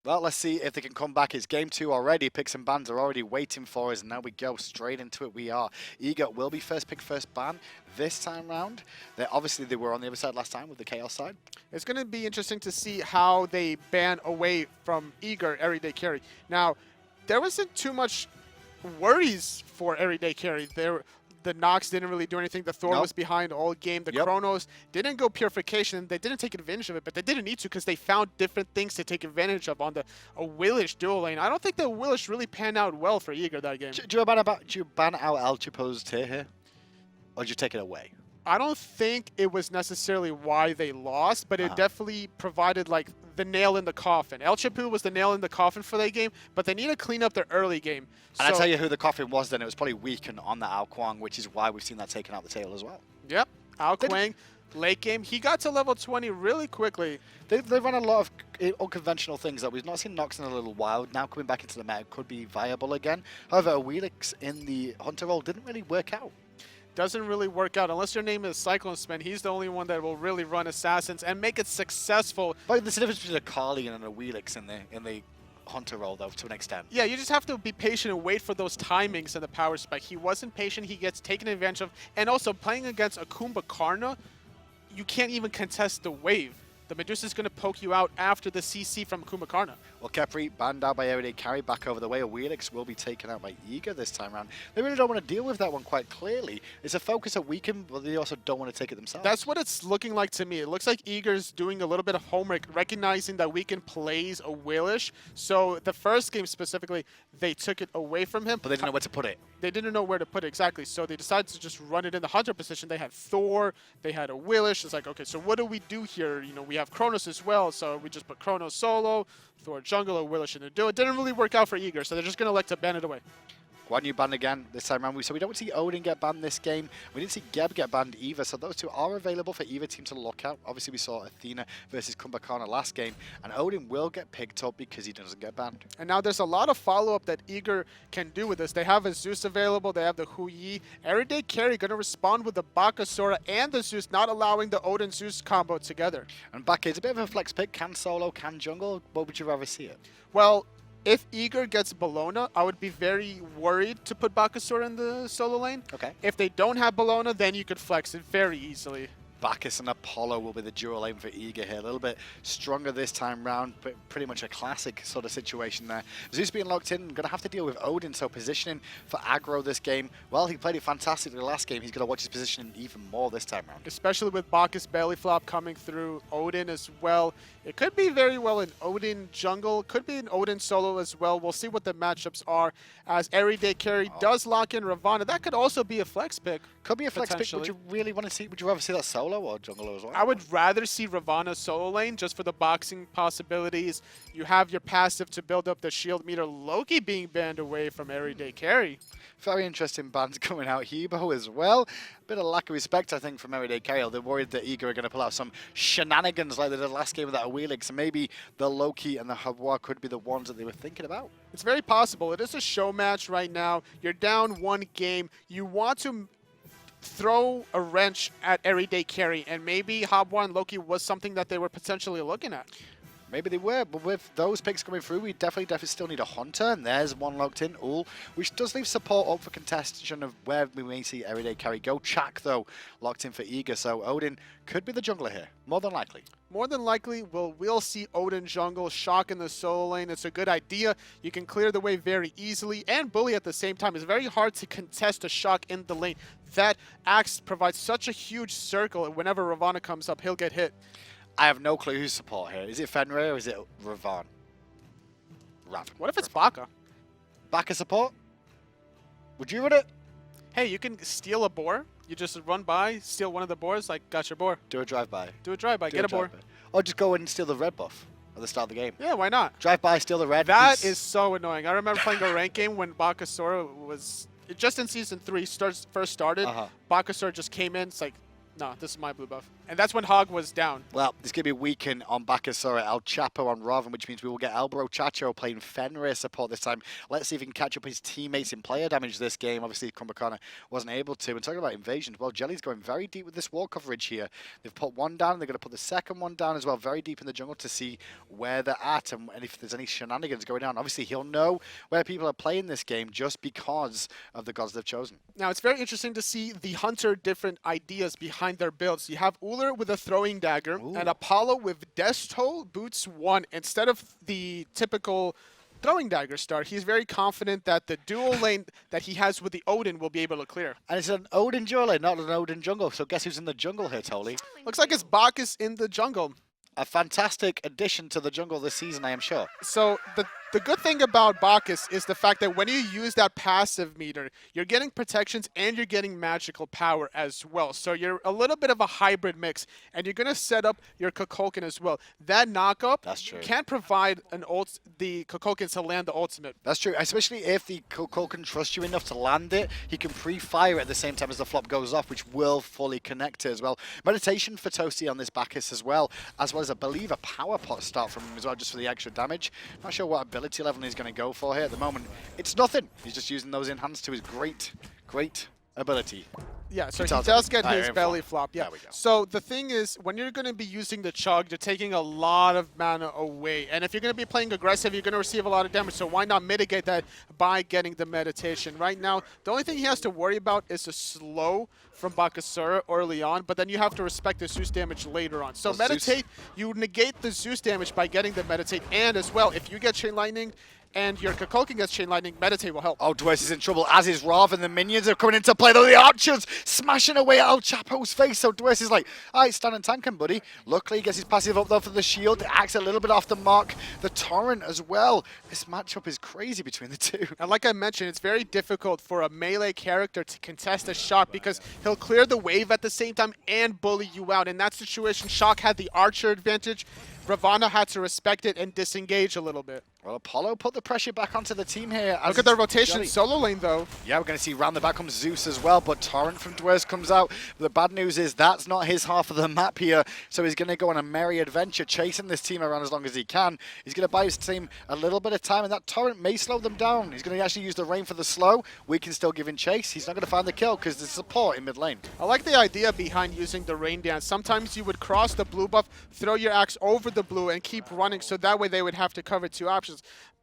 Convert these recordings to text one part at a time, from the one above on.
Well, let's see if they can come back. It's game 2 already. Picks and bans are already waiting for us, and now we go straight into it. We are. Eager will be first pick, first ban this time round. Obviously, they were on the other side last time with the Chaos side. It's going to be interesting to see how they ban away from Eager, Erry Day Carry. Now, there wasn't too much worries for Erry Day Carry. The Nox didn't really do anything. The Thor was behind all game. The Chronos didn't go Purification. They didn't take advantage of it, but they didn't need to because they found different things to take advantage of on a Willish dual lane. I don't think the Willish really panned out well for Eager that game. Do you ban out Elchapo's tier here? Or did you take it away? I don't think it was necessarily why they lost, but it definitely provided like the nail in the coffin. Elchapo was the nail in the coffin for that game, but they need to clean up their early game. And I tell you who the coffin was then, it was probably weakened on that Ao Kuang, which is why we've seen that taken out the tail as well. Yep, Ao Kuang, late game, he got to level 20 really quickly. They've run a lot of unconventional things that we've not seen Nox in a little while. Now coming back into the meta could be viable again. However, a Wheelix in the Hunter role didn't really work out. Doesn't really work out unless your name is Cyclone Spin. He's the only one that will really run Assassins and make it successful. But there's a difference between a Carly and a Wheelix in the Hunter role, though, to an extent. Yeah, you just have to be patient and wait for those timings and the power spike. He wasn't patient. He gets taken advantage of. And also, playing against a Kukulkan, you can't even contest the wave. The Medusa's going to poke you out after the CC from Kukulkan. Well, Kepri banned out by Erry Day Carry back over the way. A Wheelix will be taken out by Eager this time around. They really don't want to deal with that one quite clearly. It's a focus at Weaken, but they also don't want to take it themselves. That's what it's looking like to me. It looks like Eager's doing a little bit of homework, recognizing that Weaken plays a Willish. So the first game specifically, they took it away from him. But they didn't know where to put it. They didn't know where to put it, exactly. So they decided to just run it in the Hunter position. They had Thor, they had a Willish. It's like, okay, so what do we do here? You know, we have Kronos as well, so we just put Kronos solo, Thor jungle, a Willish in the duo. It didn't really work out for Eager, so they're just going to elect to ban it away. Guan Yu banned again this time around. So we don't see Odin get banned this game. We didn't see Geb get banned either. So those two are available for either team to look at. Obviously, we saw Athena versus Kukulkan last game. And Odin will get picked up because he doesn't get banned. And now there's a lot of follow-up that Eager can do with this. They have a Zeus available. They have the Hu Yi. Erry Day Carry going to respond with the Bakasura and the Zeus, not allowing the Odin-Zeus combo together. And Bacchus, a bit of a flex pick. Can solo, can jungle. What would you rather see it? Well, if Eager gets Bologna, I would be very worried to put Bakasura in the solo lane. Okay. If they don't have Bologna, then you could flex it very easily. Bacchus and Apollo will be the dual lane for Eager here. A little bit stronger this time round, but pretty much a classic sort of situation there. Zeus being locked in, going to have to deal with Odin, so positioning for aggro this game. Well, he played it fantastically last game. He's going to watch his positioning even more this time round. Especially with Bacchus belly flop coming through, Odin as well. It could be very well an Odin jungle, could be an Odin solo as well. We'll see what the matchups are as Erry Day Carry does lock in Ravana. That could also be a flex pick. Could be a flex pick. Would you really want to see, would you rather see that solo or jungle as well? I would rather see Ravana solo lane just for the boxing possibilities. You have your passive to build up the shield meter. Loki being banned away from Erry Day Carry. Very interesting bans coming out. Hebo as well. A bit of lack of respect, I think, from Erry Day Carry. They're worried that Eager are going to pull out some shenanigans like they did last game with that Wheelix. So maybe the Loki and the Havoir could be the ones that they were thinking about. It's very possible. It is a show match right now. You're down one game. You want to throw a wrench at Erry Day Carry, and maybe Havoir and Loki was something that they were potentially looking at. Maybe they were, but with those picks coming through, we definitely still need a Hunter, and there's one locked in, Ullr, which does leave support up for contestation of where we may see Erry Day Carry go. Chaac, though, locked in for Eager, so Odin could be the jungler here, more than likely. More than likely, we'll see Odin jungle, Chaac in the solo lane. It's a good idea. You can clear the way very easily and bully at the same time. It's very hard to contest a Chaac in the lane. That Axe provides such a huge circle, and whenever Ravana comes up, he'll get hit. I have no clue who's support here. Is it Fenrir or is it Ravana? What if it's Baka? Baka support? Would you run it? Hey, you can steal a boar. You just run by, steal one of the boars, like, got your boar. Do a drive-by. Do a drive-by, get a boar. Or just go in and steal the red buff at the start of the game. Yeah, why not? Drive-by, steal the red. That is so annoying. I remember playing a rank game when Bakasura was, just in Season 3, first started. Bakasura just came in, it's like, nah, this is my blue buff. And that's when Hog was down. Well, it's going to be weakened on Bakasura, Elchapo on Ravana, which means we will get Elchapo playing Fenrir support this time. Let's see if he can catch up his teammates in player damage this game. Obviously, Kukulkan wasn't able to. And talking about invasions, well, Jellly's going very deep with this wall coverage here. They've put one down, they're going to put the second one down as well, very deep in the jungle to see where they're at and if there's any shenanigans going on. Obviously, he'll know where people are playing this game just because of the gods they've chosen. Now, it's very interesting to see the Hunter different ideas behind their builds. You have Ullr with a throwing dagger and Apollo with Death Toll Boots 1 instead of the typical throwing dagger start. He's very confident that the dual lane that he has with the Odin will be able to clear. And it's an Odin dual lane, not an Odin jungle. So guess who's in the jungle here, Tolly? Looks like it's Bacchus in the jungle. A fantastic addition to the jungle this season, I am sure. So the good thing about Bacchus is the fact that when you use that passive meter, you're getting protections and you're getting magical power as well. So you're a little bit of a hybrid mix, and you're going to set up your Kukulkan as well. That knock-up can provide the Kukulkan to land the ultimate. That's true, especially if the Kukulkan trusts you enough to land it. He can pre-fire at the same time as the flop goes off, which will fully connect it as well. Meditation for Toasty on this Bacchus as well as, I believe, a power pot start from him as well, just for the extra damage. Not sure what ability level he's going to go for here at the moment. It's nothing. He's just using those enhanced to his great ability. Yeah, so he does get his belly flop. Yeah. So the thing is, when you're going to be using the Chaac, you're taking a lot of mana away. And if you're going to be playing aggressive, you're going to receive a lot of damage. So why not mitigate that by getting the meditation? Right now, the only thing he has to worry about is the slow from Bakasura early on, but then you have to respect the Zeus damage later on. So meditate, you negate the Zeus damage by getting the meditate. And as well, if you get Chain Lightning, and your Kukulkan gets Chain Lightning, Meditate will help. Oh, Dwurst is in trouble, as is Rav, and the minions are coming into play, though. The archers smashing away at Elchapo's face, so Dwurst is like, all right, stand and tank him, buddy. Luckily, he gets his passive up, though, for the shield. The axe a little bit off the mark. The torrent as well. This matchup is crazy between the two. And like I mentioned, it's very difficult for a melee character to contest a shot because he'll clear the wave at the same time and bully you out. In that situation, Chaac had the archer advantage. Ravana had to respect it and disengage a little bit. Well, Apollo put the pressure back onto the team here. Look at the rotation solo lane, though. Yeah, we're going to see round the back comes Zeus as well, but Torrent from Dwurst comes out. The bad news is that's not his half of the map here, so he's going to go on a merry adventure, chasing this team around as long as he can. He's going to buy his team a little bit of time, and that Torrent may slow them down. He's going to actually use the rain for the slow. We can still give him chase. He's not going to find the kill because there's support in mid lane. I like the idea behind using the rain dance. Sometimes you would cross the blue buff, throw your axe over the blue, and keep running, so that way they would have to cover two options.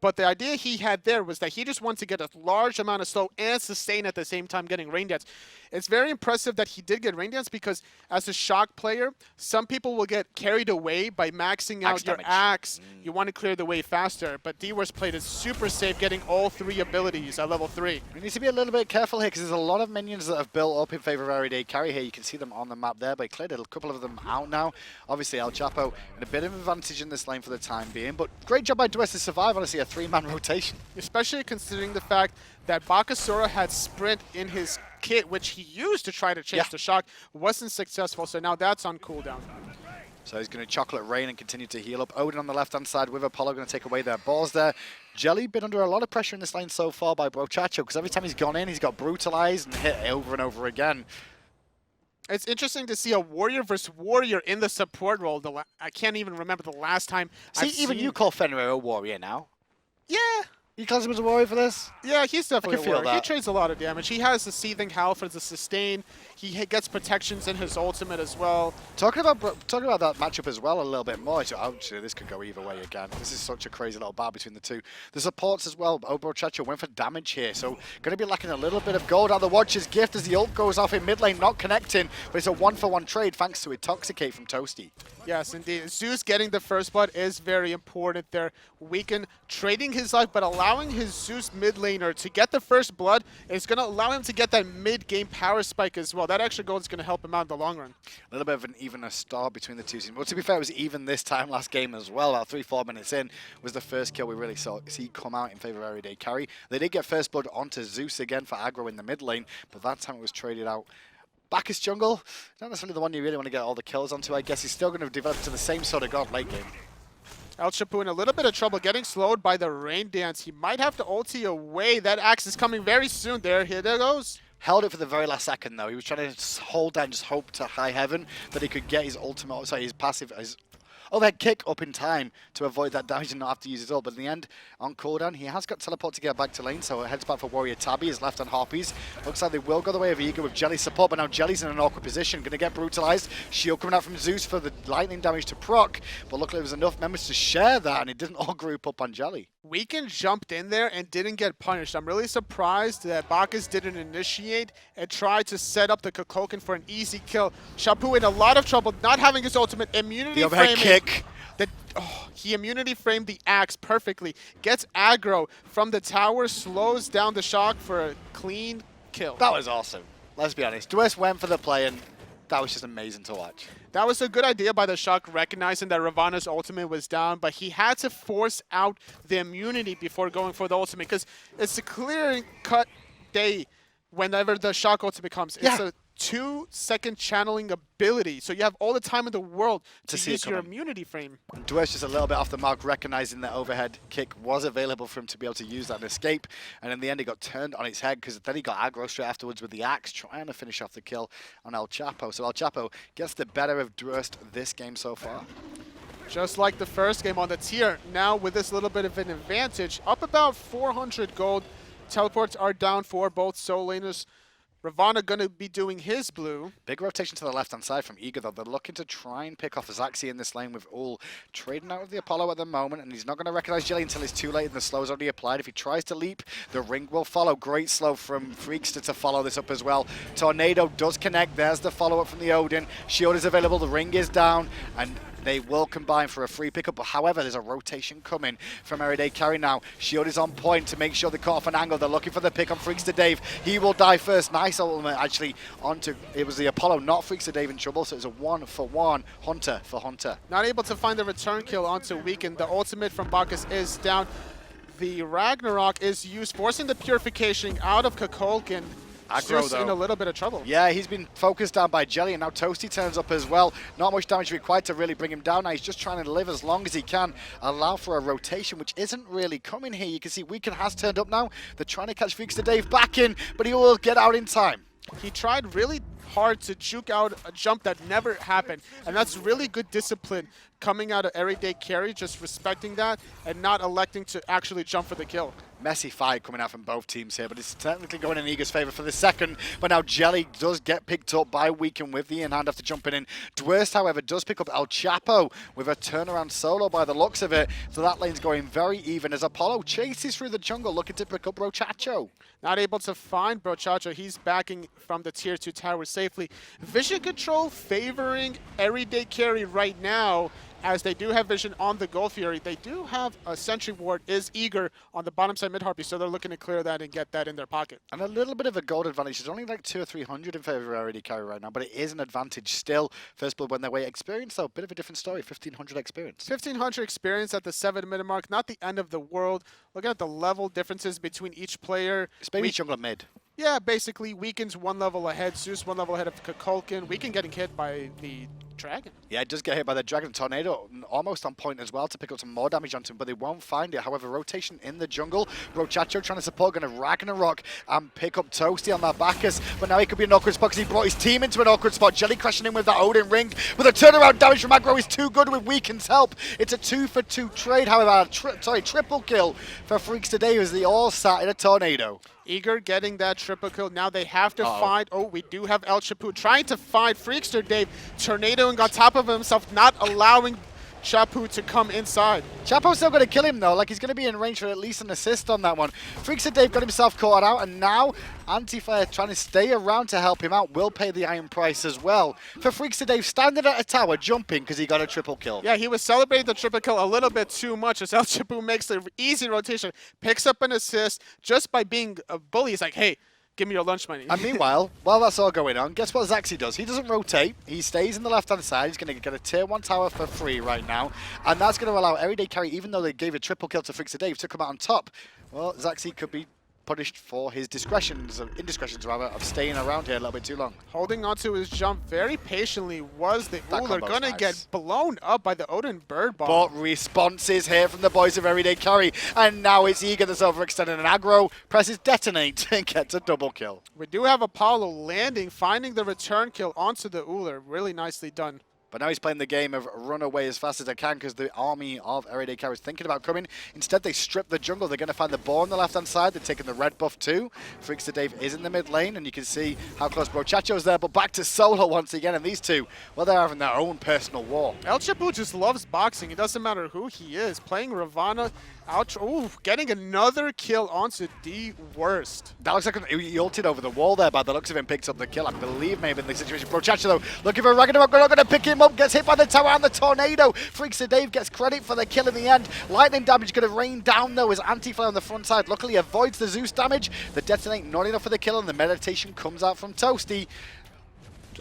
But the idea he had there was that he just wanted to get a large amount of slow and sustain at the same time getting rain dance. It's very impressive that he did get rain dance because as a Chaac player, some people will get carried away by maxing out your axe. You want to clear the way faster, but Dwurst played it super safe, getting all three abilities at level 3. We need to be a little bit careful here because there's a lot of minions that have built up in favor of Erry Day Carry here. You can see them on the map there, but he cleared a couple of them out now. Obviously, Elchapo in a bit of advantage in this lane for the time being, but great job by Dwurst to survive, honestly, a 3-man rotation. Especially considering the fact that Bakasura had sprint in his kit, which he used to try to chase the Chaac, wasn't successful, so now that's on cooldown. So he's going to Chocolate Rain and continue to heal up. Odin on the left-hand side with Apollo going to take away their balls there. Jellly been under a lot of pressure in this lane so far by Brochacho because every time he's gone in, he's got brutalized and hit over and over again. It's interesting to see a warrior versus warrior in the support role. I can't even remember the last time even you call Fenrir a warrior now. Yeah. You class him as a warrior for this? Yeah, he's definitely a warrior. That. He trades a lot of damage. He has the Seething Health as a sustain. He gets protections in his ultimate as well. Talking about that matchup as well a little bit more. Actually, this could go either way again. This is such a crazy little battle between the two. The supports as well. Brochacho went for damage here, so going to be lacking a little bit of gold out of the Watcher's Gift as the ult goes off in mid lane, not connecting, but it's a 1-for-1 trade thanks to Intoxicate from Toasty. Yes, indeed. Zeus getting the first blood is very important there. Weaken trading his life, but allowing his Zeus mid laner to get the first blood is going to allow him to get that mid-game power spike as well. That extra gold is going to help him out in the long run. A little bit of an even start between the two teams. Well, to be fair, it was even this time last game as well. About 3-4 minutes in was the first kill we really see come out in favor of Erry Day Carry. They did get first blood onto Zeus again for aggro in the mid lane, but that time it was traded out. Bacchus jungle, not necessarily the one you really want to get all the kills onto. I guess he's still going to develop to the same sort of god late game. Elchapo in a little bit of trouble, getting slowed by the rain dance. He might have to ulti away. That axe is coming very soon there. Here it goes. Held it for the very last second, though. He was trying to hold down, just hope to high heaven that he could get his ultimate, sorry, his passive, his overhead kick up in time to avoid that damage and not have to use it all. But in the end, on cooldown, he has got teleport to get back to lane, so heads back for Warrior Tabby. Is left on Harpies. Looks like they will go the way of Eager with Jellly support, but now Jelly's in an awkward position. Going to get brutalized. Shield coming out from Zeus for the lightning damage to proc, but luckily there was enough members to share that, and it didn't all group up on Jellly. Weekend jumped in there and didn't get punished. I'm really surprised that Bacchus didn't initiate and try to set up the Kukulkan for an easy kill. Chaac in a lot of trouble, not having his ultimate immunity. The overhead kick. He immunity framed the axe perfectly. Gets aggro from the tower, slows down the Chaac for a clean kill. That was awesome. Let's be honest. Dwurst went for the play, and that was just amazing to watch. That was a good idea by the Chaac, recognizing that Ravana's ultimate was down, but he had to force out the immunity before going for the ultimate, because it's a clear-cut day whenever the Chaac ultimate comes. Yeah. It's a 2-second channeling ability, so you have all the time in the world to use your immunity frame. Dwurst just a little bit off the mark, recognizing that overhead kick was available for him to be able to use that and escape, and in the end he got turned on its head because then he got aggro straight afterwards with the axe, trying to finish off the kill on Elchapo. So Elchapo gets the better of Dwurst this game so far. Just like the first game on the tier, now with this little bit of an advantage, up about 400 gold. Teleports are down for both solo laners. Ravana going to be doing his blue. Big rotation to the left-hand side from Eager, though. They're looking to try and pick off Zachsy in this lane with Ullr trading out with the Apollo at the moment, and he's not going to recognize Jellly until it's too late and the slow's already applied. If he tries to leap, the ring will follow. Great slow from Freakster to follow this up as well. Tornado does connect. There's the follow-up from the Odin. Shield is available. The ring is down, and they will combine for a free pickup. However, there's a rotation coming from Erry Day Carry now. Shield is on point to make sure they cut off an angle. They're looking for the pick on Freakster Dave. He will die first. Nice ultimate actually onto, it was the Apollo, not Freakster Dave in trouble. So it's a 1-for-1 Hunter for Hunter. Not able to find the return kill onto Weekend. The ultimate from Bacchus is down. The Ragnarok is used, forcing the purification out of Kukulkan. Aggro, Zeus in a little bit of trouble. Yeah, he's been focused down by Jellly, and now Toasty turns up as well. Not much damage required to really bring him down. Now he's just trying to live as long as he can, allow for a rotation, which isn't really coming here. You can see Weekend has turned up now. They're trying to catch Freakster Dave back in, but he will get out in time. He tried really hard to juke out a jump that never happened, and that's really good discipline coming out of Erry Day Carry, just respecting that and not electing to actually jump for the kill. Messy fight coming out from both teams here, but it's technically going in Eager's favor for the second. But now Jellly does get picked up by Weekend with the in-hand after jumping in. Dwurst, however, does pick up Elchapo with a turnaround solo by the looks of it. So that lane's going very even as Apollo chases through the jungle looking to pick up Brochacho. Not able to find Brochacho. He's backing from the tier 2 tower safely. Vision control favoring Erry Day Carry right now, as they do have vision on the Gold Fury. They do have a sentry ward, is Eager on the bottom side mid-harpy, so they're looking to clear that and get that in their pocket. And a little bit of a gold advantage. There's only like 200 or 300 in favor of Erry Day Carry right now, but it is an advantage still. First blood when they're way experience, though, a bit of a different story. 1,500 experience. 1,500 experience at the 7-minute mark, not the end of the world. Looking at the level differences between each player. It's maybe jungle mid. Yeah, basically, Weekend's 1 level ahead, Zeus 1 level ahead of Kukulkan. Weekend getting hit by the Dragon. Yeah, it does get hit by the Dragon. Tornado almost on point as well to pick up some more damage onto him, but they won't find it. However, rotation in the jungle. Brochacho trying to support, going to Ragnarok and pick up Toasty on that Bacchus, but now he could be an awkward spot because he brought his team into an awkward spot. Jellly crashing in with that Odin ring, with a turnaround damage from Aggro is too good with Weekend's help. It's a 2-for-2 trade, however, triple kill for Freakster Dave as they all sat in a tornado. Eager getting that triple kill. Now they have to find, we do have Elchapo trying to find Freakster Dave. Tornadoing on top of himself, not allowing Chaac to come inside. Chapo's still going to kill him though, like he's going to be in range for at least an assist on that one. Freakster Dave got himself caught out, and now Anti-Fire trying to stay around to help him out will pay the iron price as well. For Freakster Dave standing at a tower jumping because he got a triple kill. Yeah, he was celebrating the triple kill a little bit too much as Elchapo makes the easy rotation, picks up an assist just by being a bully. He's like, hey, give me your lunch money. And meanwhile, while that's all going on, guess what Zachsy does? He doesn't rotate. He stays in the left-hand side. He's going to get a tier 1 tower for free right now. And that's going to allow Erry Day Carry, even though they gave a triple kill to Freakster Dave, to come out on top. Well, Zachsy could be punished for his indiscretions rather, of staying around here a little bit too long. Holding onto his jump very patiently was the Ullr. Gonna nice. get blown up by the Odin bird bomb. But responses here from the boys of Erry Day Carry, and now it's Eager that's overextended, and Aggro presses detonate and gets a double kill. We do have Apollo landing, finding the return kill onto the Ullr. Really nicely done. But now he's playing the game of run away as fast as I can because the army of Erry Day Carry is thinking about coming. Instead, they strip the jungle. They're going to find the ball on the left-hand side. They're taking the red buff too. Freakster Dave is in the mid lane, and you can see how close Brochacho's there. But back to solo once again, and these two, well, they're having their own personal war. Elchapo just loves boxing. It doesn't matter who he is. Playing Ravana, getting another kill onto Dwurst. That looks like he ulted over the wall there. By the looks of him, picks up the kill. I believe maybe in the situation. Brochacho though, looking for Ragnarok. Not going to pick him up. Gets hit by the tower and the tornado. Freakster Dave gets credit for the kill in the end. Lightning damage going to rain down though as anti-flare on the front side. Luckily avoids the Zeus damage. The detonate not enough for the kill, and the meditation comes out from Toasty.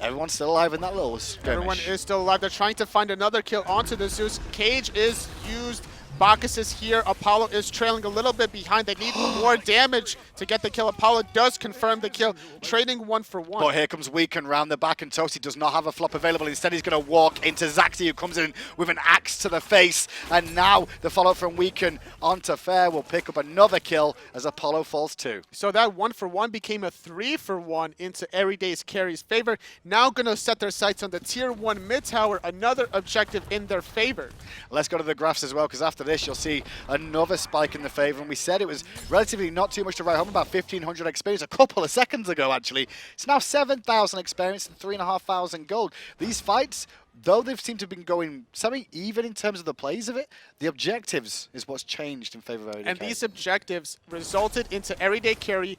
Everyone's still alive in that little skirmish. Everyone is still alive. They're trying to find another kill onto the Zeus. Cage is used. Bacchus is here. Apollo is trailing a little bit behind. They need more damage to get the kill. Apollo does confirm the kill, trading 1 for 1. But here comes Weekend round the back, and Toasty does not have a flop available. Instead, he's going to walk into Zachsy, who comes in with an axe to the face. And now the follow from Weekend onto Fair will pick up another kill as Apollo falls 2. So that 1 for 1 became a 3 for 1 into Erry Day Carry's favor. Now going to set their sights on the tier 1 mid tower, another objective in their favor. Let's go to the graphs as well, because after this, you'll see another spike in the favor. And we said it was relatively not too much to write home about. 1,500 experience a couple of seconds ago, actually. It's now 7,000 experience and 3,500 gold. These fights, though they've seemed to have been going semi-even in terms of the plays of it, the objectives is what's changed in favor of Erry Day Carry. And these objectives resulted into Erry Day Carry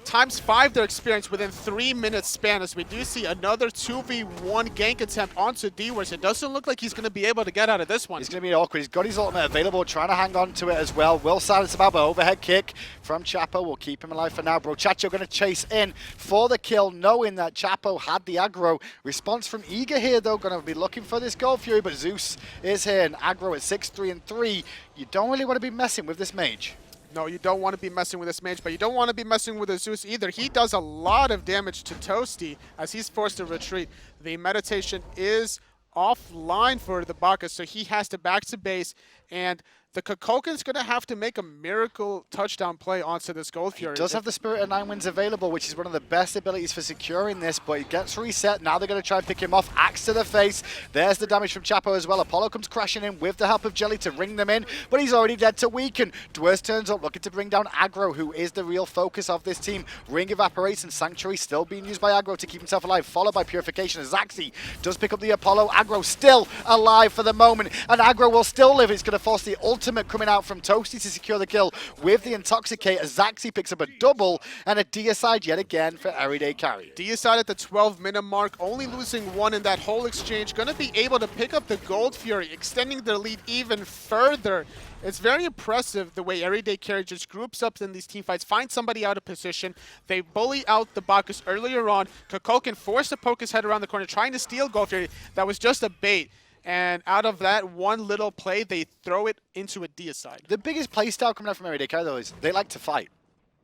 times 5 their experience within 3 minutes span, as we do see another 2v1 gank attempt onto Dwurst. It doesn't look like he's going to be able to get out of this one. He's going to be awkward. He's got his ultimate available, trying to hang on to it as well. Will silence him out, but overhead kick from Chapo will keep him alive for now. Brochacho going to chase in for the kill, knowing that Chapo had the aggro. Response from Eager here, though, going to be looking for this Gold Fury, but Zeus is here, and aggro at 6-3-3. You don't really want to be messing with this mage. No, you don't want to be messing with this mage, but you don't want to be messing with the Zeus either. He does a lot of damage to Toasty as he's forced to retreat. The meditation is offline for the Bacchus, so he has to back to base, and the Kukulkan's going to have to make a miracle touchdown play onto this Gold Fury. He does have the Spirit of 9 Winds available, which is one of the best abilities for securing this, but he gets reset. Now they're going to try and pick him off. Axe to the face. There's the damage from Chapo as well. Apollo comes crashing in with the help of Jellly to ring them in, but he's already dead to weaken. Dwurst turns up, looking to bring down Aggro, who is the real focus of this team. Ring evaporates, and Sanctuary still being used by Aggro to keep himself alive, followed by Purification. Zachsy does pick up the Apollo. Aggro still alive for the moment, and Aggro will still live. It's going to force the ultimate coming out from Toasty to secure the kill with the Intoxicate, as Zachsy picks up a double and a deicide yet again for Erry Day Carry. Deicide at the 12-minute mark, only losing 1 in that whole exchange. Going to be able to pick up the Gold Fury, extending their lead even further. It's very impressive the way Erry Day Carry just groups up in these team fights, finds somebody out of position. They bully out the Bacchus earlier on. Kukulkan forced to poke his head around the corner, trying to steal Gold Fury. That was just a bait. And out of that one little play, they throw it into a deicide. The biggest play style coming out from Erry Day Carry, though, is they like to fight.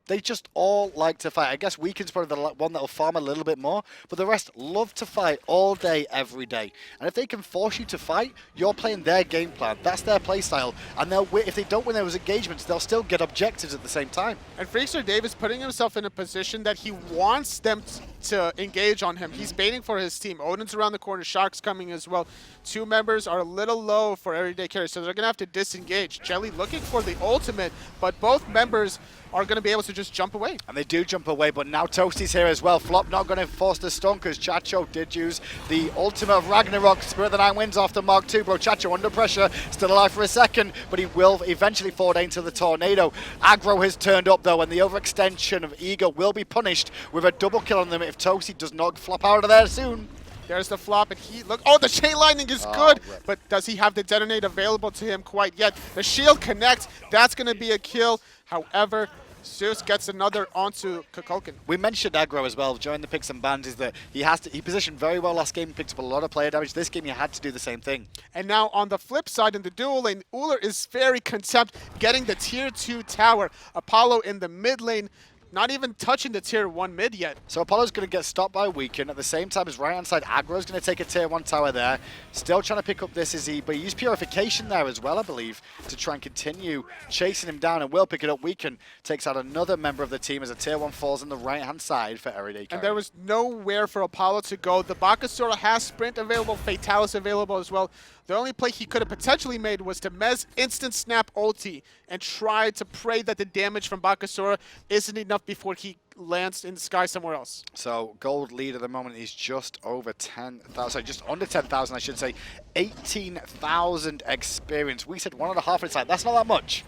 They just all like to fight. I guess Weekend's probably the one that'll farm a little bit more, but the rest love to fight all day, every day. And if they can force you to fight, you're playing their game plan. That's their play style. And if they don't win those engagements, they'll still get objectives at the same time. And Freakster Dave is putting himself in a position that he wants them to engage on him. He's baiting for his team. Odin's around the corner. Chaac's coming as well. 2 members are a little low for Erry Day Carry, so they're going to have to disengage. Jellly looking for the ultimate, but both members are going to be able to just jump away. And they do jump away, but now Toasty's here as well. Flop not going to force the stun because Chacho did use the ultimate of Ragnarok. Spirit of the 9 Winds after Mark 2. Brochacho under pressure, still alive for a second, but he will eventually fall into the tornado. Aggro has turned up though, and the overextension of Ego will be punished with a double kill on them if Toasty does not flop out of there soon. There's the flop, and the chain lightning is good, but does he have the detonate available to him quite yet? The shield connects, that's going to be a kill. However, Zeus gets another onto Kukulkan. We mentioned Aggro as well during the picks and bans, is that he positioned very well last game, picked up a lot of player damage. This game he had to do the same thing. And now on the flip side in the dual lane, Ullr is very content getting the tier 2 tower. Apollo in the mid lane, not even touching the tier 1 mid yet. So Apollo's going to get stopped by Weaken at the same time as right-hand side. Aggro's going to take a tier 1 tower there. Still trying to pick up this but he used Purification there as well, I believe, to try and continue chasing him down, and will pick it up. Weaken takes out another member of the team as a tier 1 falls on the right-hand side for Erry Day Carry. And there was nowhere for Apollo to go. The Bakasura has sprint available, Fatalis available as well. The only play he could have potentially made was to Mez instant snap ulti and try to pray that the damage from Bakasura isn't enough before he lands in the sky somewhere else. So gold lead at the moment is just over 10,000, sorry, just under 10,000 I should say. 18,000 experience. We said 1.5 inside, that's not that much.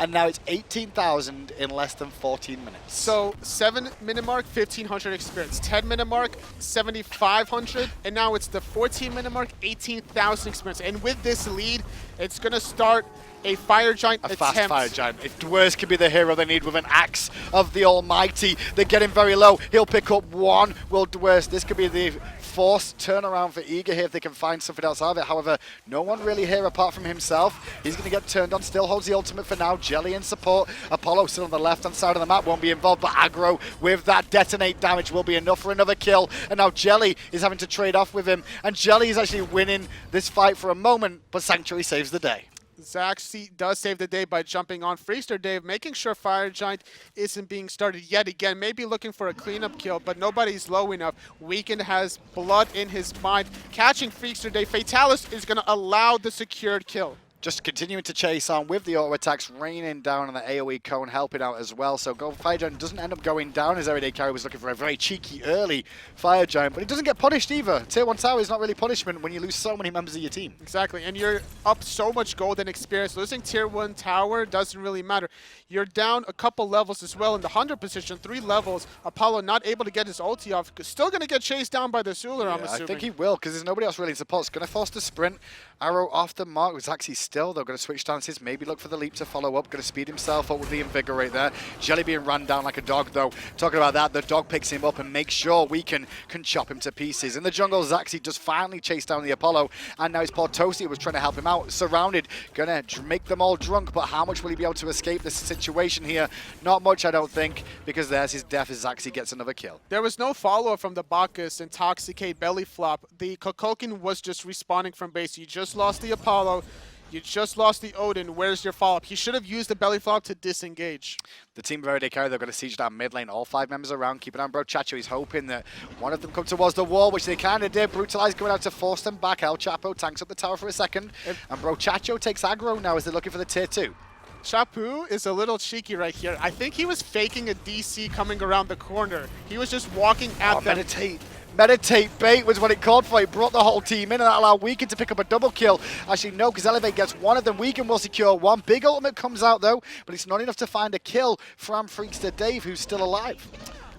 And now it's 18,000 in less than 14 minutes. So 7-minute mark, 1,500 experience. 10-minute mark, 7,500. And now it's the 14-minute mark, 18,000 experience. And with this lead, it's going to start a Fire Giant attempt. A fast Fire Giant. If Dwurst can be the hero they need with an Axe of the Almighty, they're getting very low. He'll pick up one. Will Dwurst, this could be the forced turnaround for Eager here if they can find something else out of it. However, no one really here apart from himself. He's going to get turned on. Still holds the ultimate for now. Jellly in support. Apollo still on the left-hand side of the map. Won't be involved, but Aggro with that detonate damage will be enough for another kill. And now Jellly is having to trade off with him. And Jellly is actually winning this fight for a moment, but Sanctuary saves the day. Zachsy does save the day by jumping on Freakster Dave, making sure Fire Giant isn't being started yet again. Maybe looking for a cleanup kill, but nobody's low enough. Weaken has blood in his mind. Catching Freakster Dave, Fatalis is going to allow the secured kill. Just continuing to chase on with the auto attacks, raining down on the AoE cone, helping out as well. So Fire Giant doesn't end up going down as Erry Day Carry was looking for a very cheeky early Fire Giant, but it doesn't get punished either. Tier 1 tower is not really punishment when you lose so many members of your team. Exactly, and you're up so much gold and experience. Losing tier 1 tower doesn't really matter. You're down a couple levels as well in the 100 position, 3 levels. Apollo not able to get his ulti off. Still going to get chased down by the Ullr, I'm assuming. I think he will, because there's nobody else really in support. It's going to force the sprint. Arrow off the mark with Zachsy still. They're going to switch stances, maybe look for the leap to follow up. Going to speed himself up with the Invigorate there. Jellly being run down like a dog, though. Talking about that, the dog picks him up and makes sure Weaken can chop him to pieces. In the jungle, Zachsy does finally chase down the Apollo, and now his poor Toasty was trying to help him out. Surrounded, going to make them all drunk, but how much will he be able to escape this situation here? Not much, I don't think, because there's his death as Zachsy gets another kill. There was no follow-up from the Bacchus Intoxicate belly flop. The Kukulkan was just respawning from base. You just lost the Apollo. You just lost the Odin. Where's your follow-up? He should have used the belly flop to disengage. The team of Erry Day Carry, they're going to siege down mid lane. All 5 members around. Keep an eye on Chacho. He's hoping that one of them come towards the wall, which they kind of did. Brutalize coming out to force them back. Elchapo tanks up the tower for a second. And Chacho takes aggro now as they're looking for the tier 2. Chapu is a little cheeky right here. I think he was faking a DC coming around the corner. He was just walking at them. Meditate bait was what it called for. It brought the whole team in and that allowed Weaken to pick up a double kill. Actually, no, because Elevate gets one of them. Weaken will secure one. Big ultimate comes out, though, but it's not enough to find a kill from Freakster Dave, who's still alive.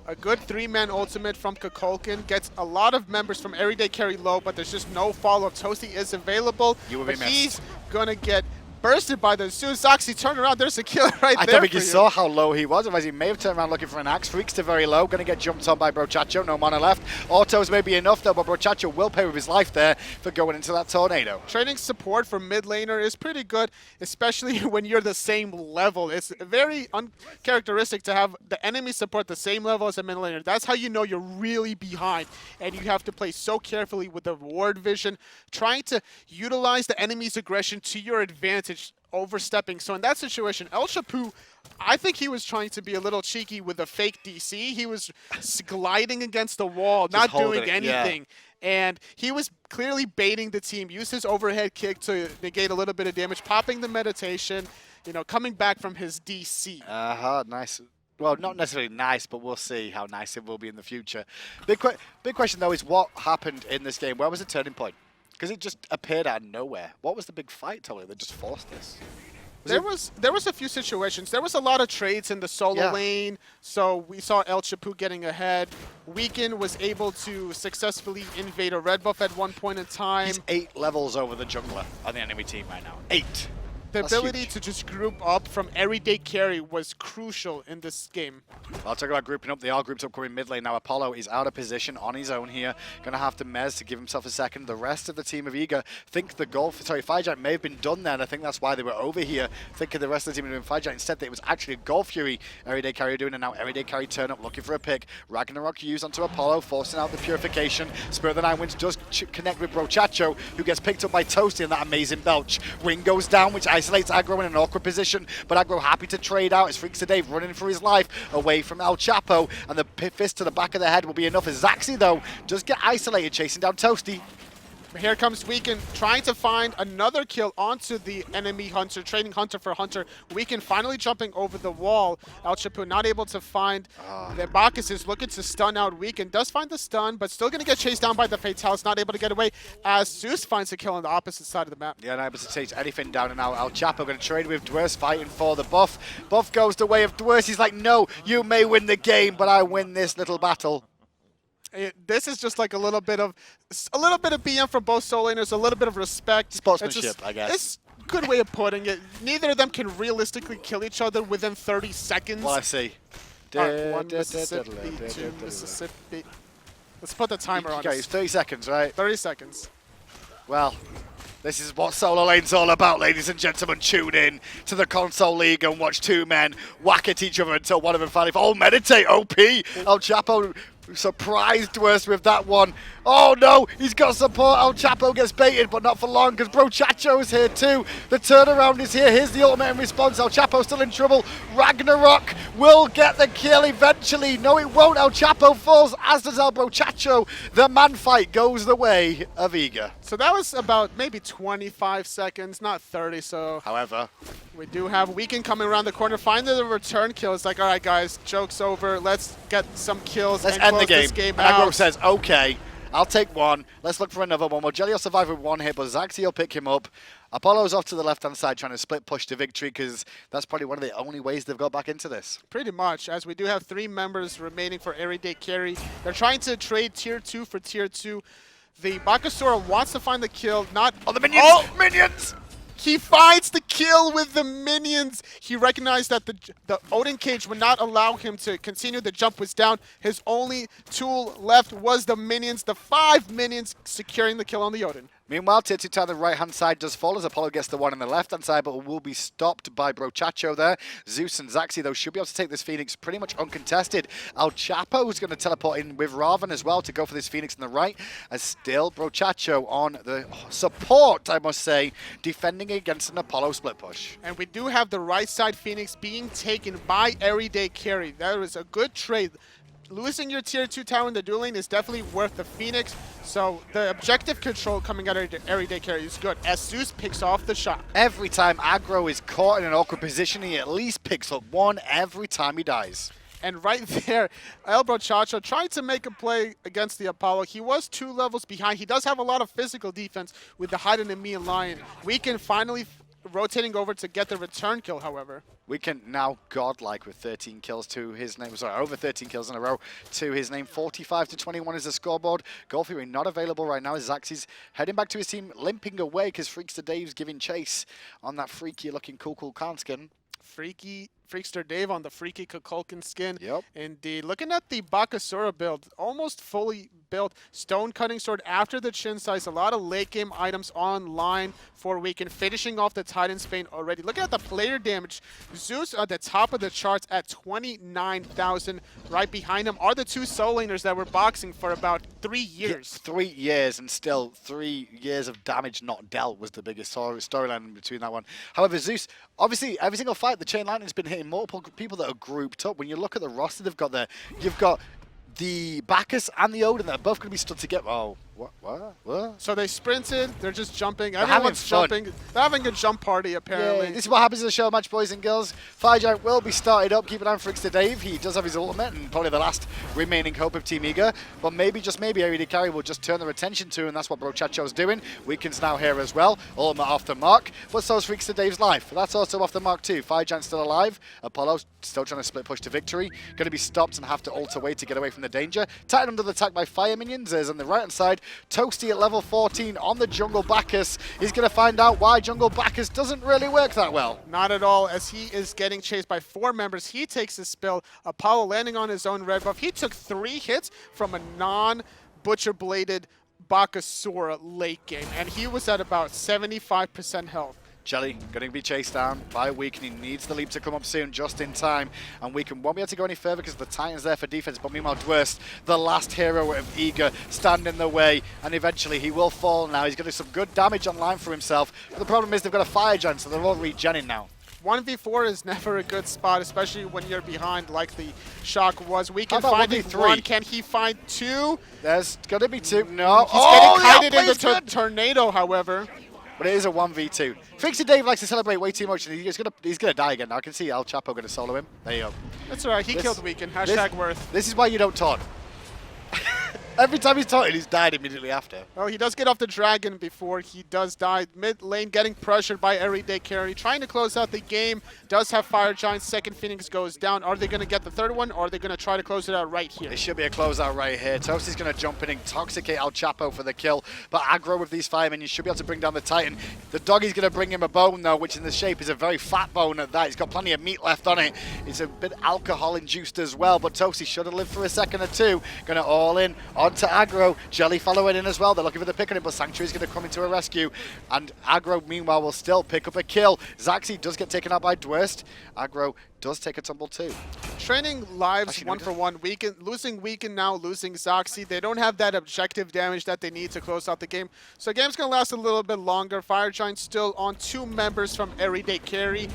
A good 3-man ultimate from Kukulkan gets a lot of members from Erry Day Carry low, but there's just no follow-up. Toasty is available, but he's going to get bursted by the Zeus. Zachsy turned around. There's a killer right there. I don't think you saw how low he was. Otherwise, he may have turned around looking for an axe. Freakster very low. Going to get jumped on by Chacho. No mana left. Autos may be enough, though, but Chacho will pay with his life there for going into that tornado. Trading support for mid laner is pretty good, especially when you're the same level. It's very uncharacteristic to have the enemy support the same level as a mid laner. That's how you know you're really behind, and you have to play so carefully with the ward vision, trying to utilize the enemy's aggression to your advantage, overstepping. So in that situation, Elchapo, I think he was trying to be a little cheeky with a fake DC. He was gliding against the wall, not doing anything. Yeah. And he was clearly baiting the team, used his overhead kick to negate a little bit of damage, popping the meditation, you know, coming back from his DC. Nice. Well, not necessarily nice, but we'll see how nice it will be in the future. Big question, though, is what happened in this game? Where was the turning point? Because it just appeared out of nowhere. What was the big fight, Tolly, that just forced this? There was a few situations. There was a lot of trades in the solo lane, so we saw Elchapo getting ahead. Weaken was able to successfully invade a red buff at one point in time. He's 8 levels over the jungler on the enemy team right now. 8. The That's ability huge. to just group up from Erry Day Carry was crucial in this game. I'll talk about grouping up. They are grouped up coming mid lane. Now Apollo is out of position on his own here. Going to have to mez to give himself a second. The rest of the team of Eager think the goal, Fire Giant may have been done there, and I think that's why they were over here, thinking the rest of the team were doing Fire Giant. Instead, it was actually a Goal Fury Erry Day Carry doing, and now Erry Day Carry turn up looking for a pick. Ragnarok used onto Apollo, forcing out the Purification. Spirit of the Nine Winds does connect with Brochacho, who gets picked up by Toasty in that amazing belch. Wing goes down, which isolates Aggro in an awkward position, but Aggro happy to trade out as Freakster Dave running for his life away from Elchapo, and the fist to the back of the head will be enough as Zachsy, though, does get isolated, chasing down Toasty. Here comes Weekend trying to find another kill onto the enemy Hunter, trading Hunter for Hunter. Weekend finally jumping over the wall. Elchapo not able to find the Bacchus is looking to stun out Weekend. Does find the stun, but still going to get chased down by the Fatalis. Not able to get away as Zeus finds a kill on the opposite side of the map. Yeah, not able to chase anything down, and now Elchapo going to trade with Dwurst, fighting for the buff. Buff goes the way of Dwurst. He's like, no, you may win the game, but I win this little battle. This is just like a little bit of BM from both solo laners, a little bit of respect. Sportsmanship, I guess. It's a good way of putting it. Neither of them can realistically kill each other within 30 seconds. Well, I see. One Mississippi, two Mississippi. Let's put the timer on. Okay, it's 30 seconds, right? 30 seconds. Well, this is what solo lane's all about, ladies and gentlemen. Tune in to the console league and watch two men whack at each other until one of them finally... Oh, meditate, OP! Elchapo surprised Dwurst with that one. Oh no, he's got support. Elchapo gets baited, but not for long, because Brochacho is here too. The turnaround is here. Here's the ultimate in response. Elchapo still in trouble. Ragnarok will get the kill eventually. No, it won't. Elchapo falls, as does Brochacho. The man fight goes the way of Eager. So that was about maybe 25 seconds, not 30, so... However, we do have Weekend coming around the corner, finding the return kill. It's like, all right, guys, joke's over. Let's get some kills let's and end close the game. this game And Aggro out. says, okay, I'll take one. Let's look for another one. Well, Jellly will survive with one hit, but Zachsy will pick him up. Apollo's off to the left-hand side trying to split push to victory, because that's probably one of the only ways they've got back into this. Pretty much, as we do have 3 members remaining for Erry Day Carry. They're trying to trade Tier 2 for Tier 2. The Bakasura wants to find the kill, not... Oh, the minions! Oh! Minions! He finds the kill with the minions. He recognized that the Odin cage would not allow him to continue. The jump was down. His only tool left was the minions. The 5 minions securing the kill on the Odin. Meanwhile, Tier 2 on the right-hand side does fall as Apollo gets the one on the left-hand side, but will be stopped by Brochacho there. Zeus and Zachsy, though, should be able to take this Phoenix pretty much uncontested. Elchapo is going to teleport in with Ravana as well to go for this Phoenix on the right, as still Brochacho on the support, I must say, defending against an Apollo split push. And we do have the right side Phoenix being taken by Erry Day Carry. That was a good trade. Losing your Tier 2 tower in the duel lane is definitely worth the Phoenix. So the objective control coming out of Erry Day Carry is good, as Zeus picks off the shot. Every time Aggro is caught in an awkward position, he at least picks up one every time he dies. And right there, Brochacho trying to make a play against the Apollo. He was 2 levels behind. He does have a lot of physical defense with the hide and me and Lion. Weekend finally rotating over to get the return kill, however. Weekend now godlike with 13 kills to his name. Sorry, over 13 kills in a row to his name. 45-21 is the scoreboard. Goal Fury not available right now as Zachsy's heading back to his team, limping away because Freakster Dave's giving chase on that freaky-looking Kukulkan skin. Freakster Dave on the freaky Kukulkan skin. Yep. Indeed. Looking at the Bakasura build, almost fully built. Stone cutting sword after the chin size. A lot of late game items online for Weekend. Finishing off the Titan's Bane already. Looking at the player damage. Zeus at the top of the charts at 29,000. Right behind him are the 2 solo laners that were boxing for about 3 years. 3 years, and still 3 years of damage not dealt was the biggest storyline in between that one. However, Zeus, obviously, every single fight, the chain lightning's been hitting multiple people that are grouped up. When you look at the roster they've got there, you've got the Bacchus and the Odin that are both going to be stood together. Oh, what? So they sprinted, they're just jumping. They're Everyone's having jumping. They're having a jump party, apparently. Yeah, this is what happens in the show match, boys and girls. Fire Giant will be started up. Keep an eye on Freakster Dave. He does have his ultimate and probably the last remaining hope of Team Eager. But maybe, just maybe, Erry Day Carry will just turn their attention to, and that's what Brochacho's doing. Weekend's now here as well. Ultimate off the mark. But so is Freakster Dave's life. That's also off the mark too. Fire Giant's still alive. Apollo still trying to split push to victory. Going to be stopped and have to ult away to get away from the danger. Titan under the attack by fire minions. There's on the right hand side Toasty at level 14 on the jungle Bacchus. He's going to find out why jungle Bacchus doesn't really work that well. Not at all, as he is getting chased by 4 members. He takes his spill. Apollo landing on his own red buff. He took 3 hits from a non-butcher-bladed Bakasura late game, and he was at about 75% health. Jellly going to be chased down by Weaken. He needs the leap to come up soon, just in time. And Weaken won't be able to go any further because the Titan's there for defense. But meanwhile, Dwurst, the last hero of Eager, stand in the way. And eventually he will fall now. He's going to do some good damage online for himself. But the problem is they've got a fire giant, so they're all regenning now. 1v4 is never a good spot, especially when you're behind like the Chaac was. Weaken How about finding 1v3? 1. Can he find 2? There's going to be 2. No. He's getting the kited in outplay's the good. tornado, however. But it is a 1v2. Freakster Dave likes to celebrate way too much, and he's gonna die again. Now I can see Elchapo going to solo him. There you go. That's all right. He killed Weaken. Hashtag worth. This is why you don't taunt. Every time he's taunted, he's died immediately after. Oh, he does get off the dragon before he does die. Mid lane getting pressured by Erry Day Carry. Trying to close out the game. Does have Fire Giant. Second Phoenix goes down. Are they going to get the third one, or are they going to try to close it out right here? It should be a closeout right here. Toasty's going to jump in and intoxicate Elchapo for the kill. But Aggro with these firemen, you should be able to bring down the Titan. The doggy's going to bring him a bone, though, which in the shape is a very fat bone at that. He's got plenty of meat left on it. It's a bit alcohol-induced as well, but Toasty should have lived for a second or two. Going to all in onto Aggro. Jellly following in as well. They're looking for the pick on it, but Sanctuary's going to come into a rescue. And Aggro, meanwhile, will still pick up a kill. Zachsy does get taken out by Dwurst. Aggro does take a tumble too. Training lives Actually, 1 for 1. Losing Weaken now, losing Zachsy. They don't have that objective damage that they need to close out the game. So the game's going to last a little bit longer. Fire Giant still on 2 members from Erry Day Carry.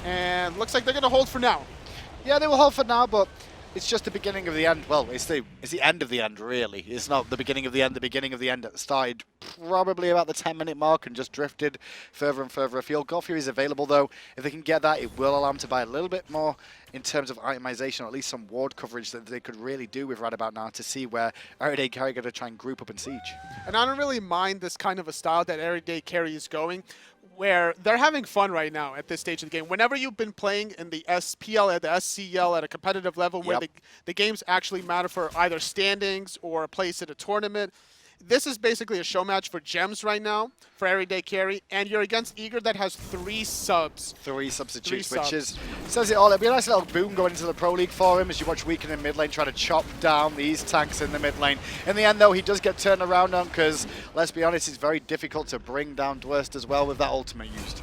And looks like they're going to hold for now. Yeah, they will hold for now, but it's just the beginning of the end. Well, it's the end of the end, really. It's not the beginning of the end. The beginning of the end started probably about the 10-minute mark and just drifted further and further afield. God Fury is available, though. If they can get that, it will allow them to buy a little bit more in terms of itemization, or at least some ward coverage that they could really do with right about now to see where Erry Day Carry going to try and group up and siege. And I don't really mind this kind of a style that Erry Day Carry is going, where they're having fun right now at this stage of the game. Whenever you've been playing in the SPL, at the SCL, at a competitive level where the games actually matter for either standings or a place at a tournament, this is basically a show match for gems right now for Erry Day Carry, and you're against Eager that has 3 subs. 3 substitutes, which says it all. It'll be a nice little boom going into the Pro League for him as you watch Weaken in mid lane try to chop down these tanks in the mid lane. In the end, though, he does get turned around on because, let's be honest, it's very difficult to bring down Dwurst as well with that ultimate used.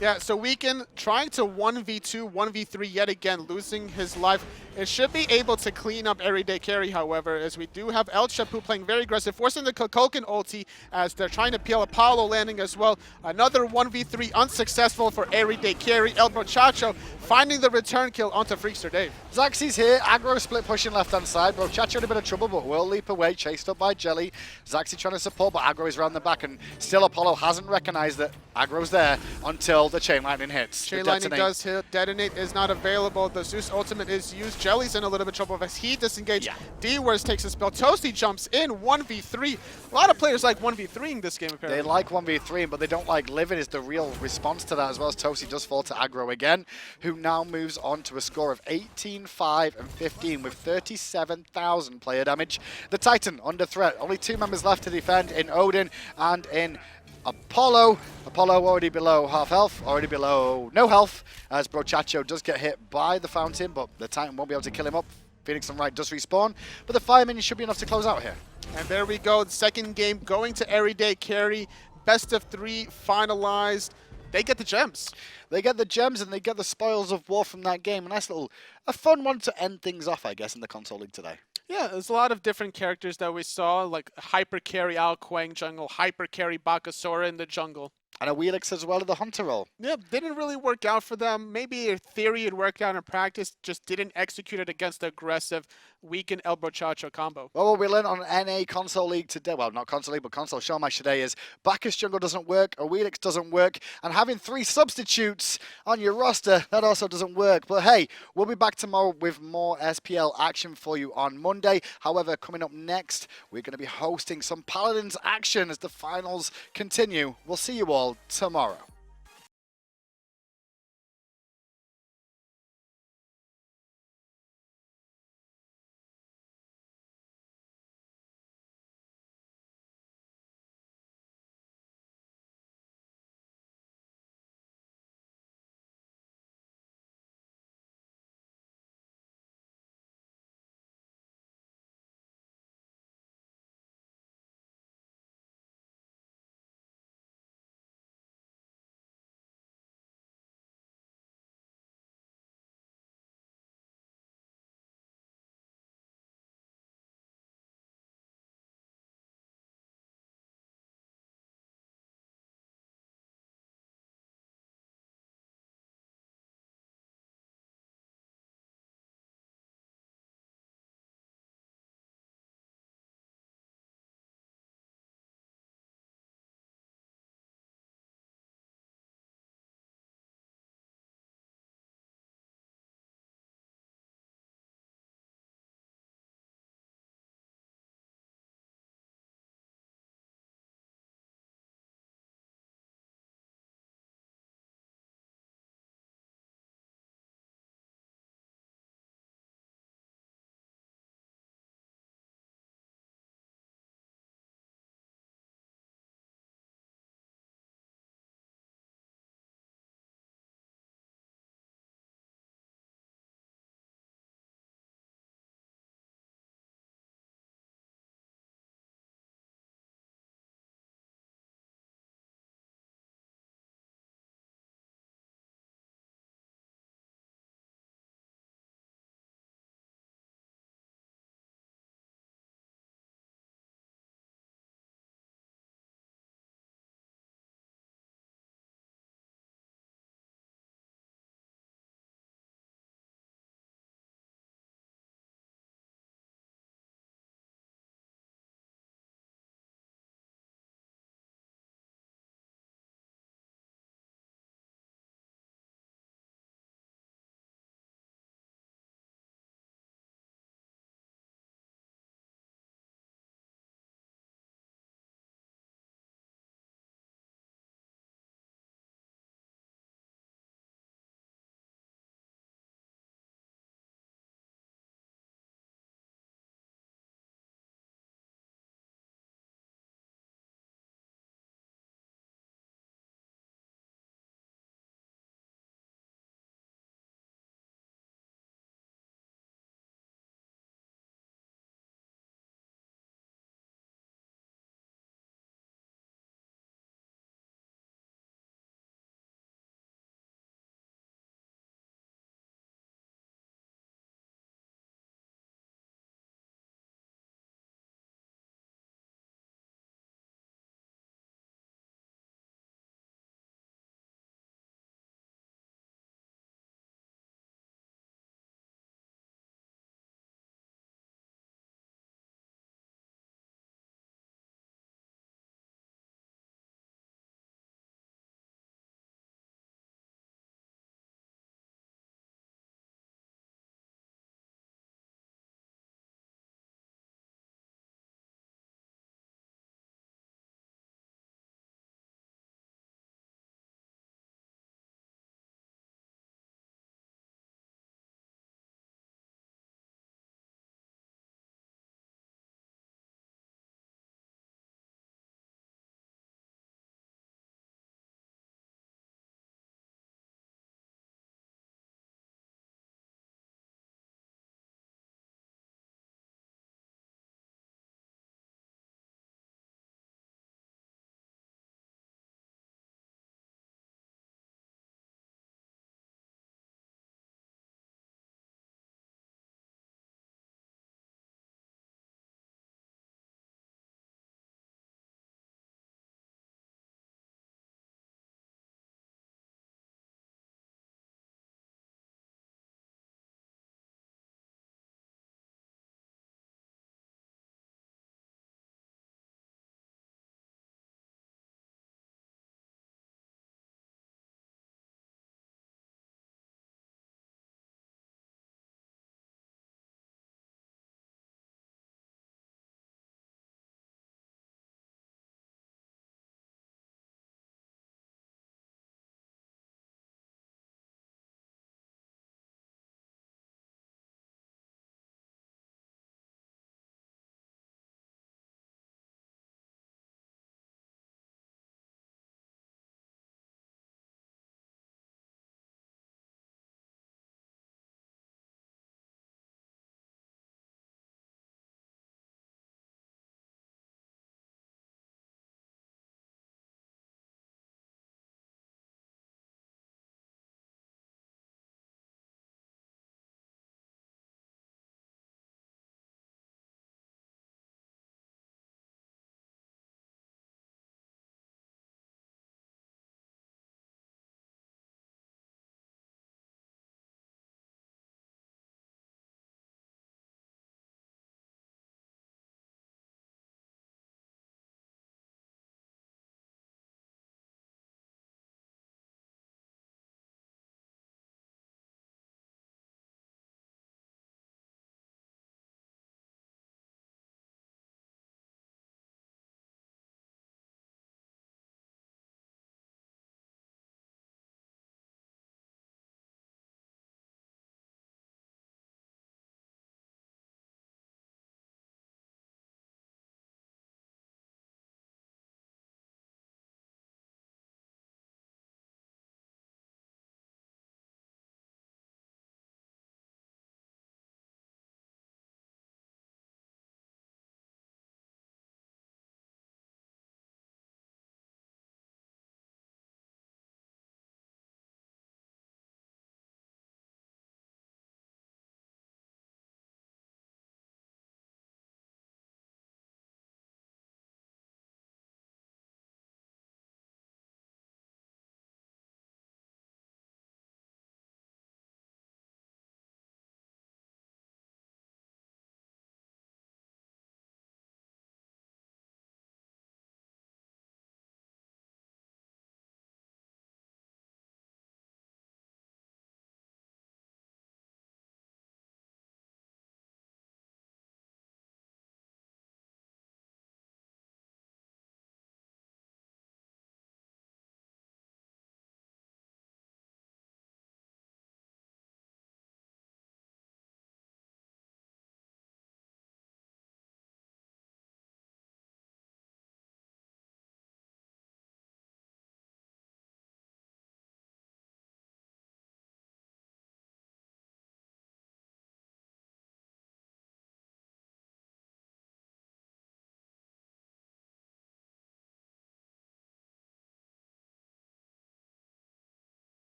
Yeah, so Weaken trying to 1v2, 1v3 yet again, losing his life. It should be able to clean up Erry Day Carry, however, as we do have Elchapo playing very aggressive, forcing the Kukulkan ulti as they're trying to peel Apollo landing as well. Another 1v3 unsuccessful for Erry Day Carry. El Brochacho finding the return kill onto Freakster Dave. Zachsy's here, Aggro split pushing left-hand side. Brochacho in a bit of trouble, but will leap away, chased up by Jellly. Zachsy trying to support, but Aggro is around the back, and still Apollo hasn't recognized that Aggro's there until the chain lightning hits. Chain lightning does hit. Detonate is not available. The Zeus ultimate is used. Jelly's in a little bit of trouble as he disengages. Dwurst takes a spell. Toasty jumps in 1v3. A lot of players like 1v3ing this game, apparently. They like 1v3, but they don't like living is the real response to that, as well as Toasty does fall to Aggro again, who now moves on to a score of 18, 5, and 15 with 37,000 player damage. The Titan under threat. Only 2 members left to defend in Odin and in Apollo. Apollo already below half health, already below no health, as Brochacho does get hit by the fountain, but the Titan won't be able to kill him up. Phoenix and Right does respawn, but the Fireman should be enough to close out here. And there we go, the second game going to Erry Day Carry. Best of 3 finalized. They get the gems. They get the gems and they get the spoils of war from that game. A nice little, a fun one to end things off, I guess, in the console league today. Yeah, there's a lot of different characters that we saw, like Hyper Carry Al Quang jungle, Hyper Carry Bakasura in the jungle. And a Wheelix as well in the Hunter role. Yeah, didn't really work out for them. Maybe in theory it worked out in practice, just didn't execute it against the aggressive Weaken El Brochacho combo. Well, what we learned on NA Console League today, well, not Console League, but Console Show Match today is Bacchus jungle doesn't work, a Wheelix doesn't work, and having 3 substitutes on your roster, that also doesn't work. But hey, we'll be back tomorrow with more SPL action for you on Monday. However, coming up next, we're going to be hosting some Paladins action as the finals continue. We'll see you all tomorrow.